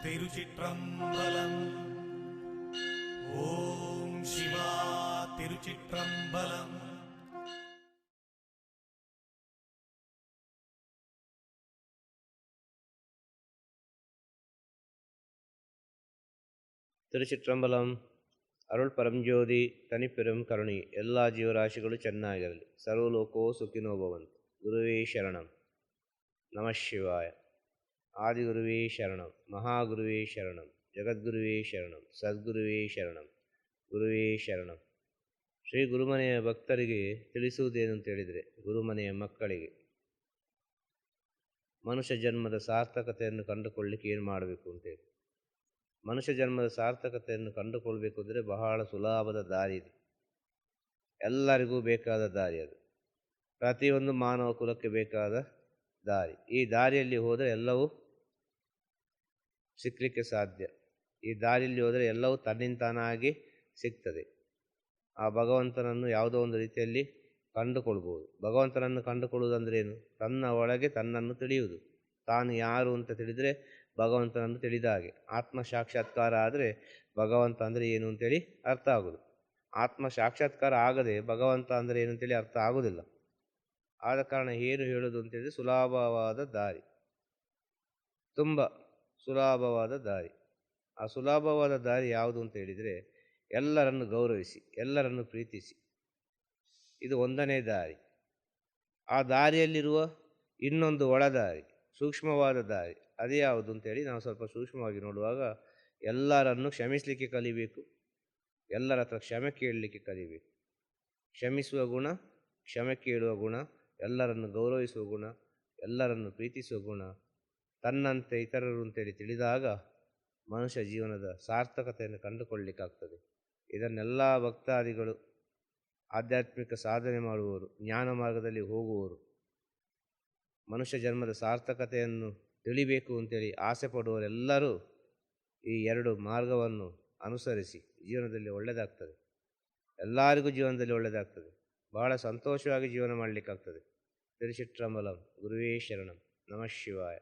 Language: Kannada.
திருச்சிற்றம்பலம். ஓம் சிவா திருச்சிற்றம்பலம். திருச்சிற்றம்பலம். ಅರುಳ್ ಪರಂಜ್ಯೋತಿ ತನಿಪೆரும் ಕರುಣಿ ಎಲ್ಲ ಜೀವರಾಶಿಗಳು ಚೆನ್ನಾಗಿರಲಿ. ಸರ್ವಲೋಕೋ ಸುಖಿನೋ ಭವಂತು. ಗುರುವೇ ಶರಣಂ. ನಮಃ ಶಿವಾಯ. ಆದಿಗುರುವೇ ಶರಣಂ. ಮಹಾಗುರುವೇ ಶರಣಂ. ಜಗದ್ಗುರುವೇ ಶರಣಂ. ಸದ್ಗುರುವೇ ಶರಣಂ. ಗುರುವೇ ಶರಣಂ. ಶ್ರೀ ಗುರುಮನೆಯ ಭಕ್ತರಿಗೆ ತಿಳಿಸುವುದೇನು ಅಂತೇಳಿದರೆ, ಗುರುಮನೆಯ ಮಕ್ಕಳಿಗೆ ಮನುಷ್ಯ ಜನ್ಮದ ಸಾರ್ಥಕತೆಯನ್ನು ಕಂಡುಕೊಳ್ಳಿಕ್ಕೆ ಏನು ಮಾಡಬೇಕು ಅಂತೇಳಿ. ಮನುಷ್ಯ ಜನ್ಮದ ಸಾರ್ಥಕತೆಯನ್ನು ಕಂಡುಕೊಳ್ಬೇಕು ಅಂದರೆ ಬಹಳ ಸುಲಭದ ದಾರಿ ಇದೆ. ಎಲ್ಲರಿಗೂ ಬೇಕಾದ ದಾರಿ ಅದು. ಪ್ರತಿಯೊಂದು ಮಾನವ ಕುಲಕ್ಕೆ ಬೇಕಾದ ದಾರಿ. ಈ ದಾರಿಯಲ್ಲಿ ಹೋದರೆ ಎಲ್ಲವೂ ಸಿಕ್ಕಲಿಕ್ಕೆ ಸಾಧ್ಯ. ಈ ದಾರಿಯಲ್ಲಿ ಹೋದರೆ ಎಲ್ಲವೂ ತನ್ನಿಂತಾನಾಗಿ ಸಿಗ್ತದೆ. ಆ ಭಗವಂತನನ್ನು ಯಾವುದೋ ಒಂದು ರೀತಿಯಲ್ಲಿ ಕಂಡುಕೊಳ್ಬೋದು. ಭಗವಂತನನ್ನು ಕಂಡುಕೊಳ್ಳುವುದಂದ್ರೆ ಏನು? ತನ್ನ ಒಳಗೆ ತನ್ನನ್ನು ತಿಳಿಯುವುದು. ತಾನು ಯಾರು ಅಂತ ತಿಳಿದರೆ ಭಗವಂತನನ್ನು ತಿಳಿದ ಹಾಗೆ. ಆತ್ಮ ಸಾಕ್ಷಾತ್ಕಾರ ಆದರೆ ಭಗವಂತ ಅಂದರೆ ಏನು ಅಂತೇಳಿ ಅರ್ಥ ಆಗೋದು. ಆತ್ಮ ಸಾಕ್ಷಾತ್ಕಾರ ಆಗದೆ ಭಗವಂತ ಅಂದರೆ ಏನು ಅಂತೇಳಿ ಅರ್ಥ ಆಗೋದಿಲ್ಲ. ಆದ ಕಾರಣ ಏನು ಹೇಳೋದು ಅಂತೇಳಿದರೆ, ಸುಲಭವಾದ ದಾರಿ, ತುಂಬ ಸುಲಭವಾದ ದಾರಿ. ಆ ಸುಲಭವಾದ ದಾರಿ ಯಾವುದು ಅಂತ ಹೇಳಿದರೆ, ಎಲ್ಲರನ್ನು ಗೌರವಿಸಿ, ಎಲ್ಲರನ್ನು ಪ್ರೀತಿಸಿ. ಇದು ಒಂದನೇ ದಾರಿ. ಆ ದಾರಿಯಲ್ಲಿರುವ ಇನ್ನೊಂದು ಒಳದಾರಿ, ಸೂಕ್ಷ್ಮವಾದ ದಾರಿ, ಅದೇ ಯಾವುದು ಅಂತೇಳಿ ನಾವು ಸ್ವಲ್ಪ ಸೂಕ್ಷ್ಮವಾಗಿ ನೋಡುವಾಗ, ಎಲ್ಲರನ್ನು ಕ್ಷಮಿಸಲಿಕ್ಕೆ ಕಲಿಬೇಕು. ಎಲ್ಲರ ಹತ್ರ ಕ್ಷಮೆ ಕೇಳಲಿಕ್ಕೆ ಕಲಿಬೇಕು. ಕ್ಷಮಿಸುವ ಗುಣ, ಕ್ಷಮೆ ಕೇಳುವ ಗುಣ, ಎಲ್ಲರನ್ನು ಗೌರವಿಸುವ ಗುಣ, ಎಲ್ಲರನ್ನು ಪ್ರೀತಿಸುವ ಗುಣ, ತನ್ನಂತೆ ಇತರರು ಅಂತೇಳಿ ತಿಳಿದಾಗ ಮನುಷ್ಯ ಜೀವನದ ಸಾರ್ಥಕತೆಯನ್ನು ಕಂಡುಕೊಳ್ಳಲಿಕ್ಕಾಗ್ತದೆ. ಇದನ್ನೆಲ್ಲ ಭಕ್ತಾದಿಗಳು, ಆಧ್ಯಾತ್ಮಿಕ ಸಾಧನೆ ಮಾಡುವವರು, ಜ್ಞಾನ ಮಾರ್ಗದಲ್ಲಿ ಹೋಗುವವರು, ಮನುಷ್ಯ ಜನ್ಮದ ಸಾರ್ಥಕತೆಯನ್ನು ತಿಳಿಬೇಕು ಅಂತೇಳಿ ಆಸೆ ಪಡುವವರೆಲ್ಲರೂ ಈ ಎರಡು ಮಾರ್ಗವನ್ನು ಅನುಸರಿಸಿ ಜೀವನದಲ್ಲಿ ಒಳ್ಳೆಯದಾಗ್ತದೆ. ಎಲ್ಲರಿಗೂ ಜೀವನದಲ್ಲಿ ಒಳ್ಳೆಯದಾಗ್ತದೆ. ಬಹಳ ಸಂತೋಷವಾಗಿ ಜೀವನ ಮಾಡಲಿಕ್ಕಾಗ್ತದೆ. ತಿರುಚಿಟ್ರಂಬಲಂ. ಗುರುವೇ ಶರಣಂ. ನಮಃ ಶಿವಾಯ.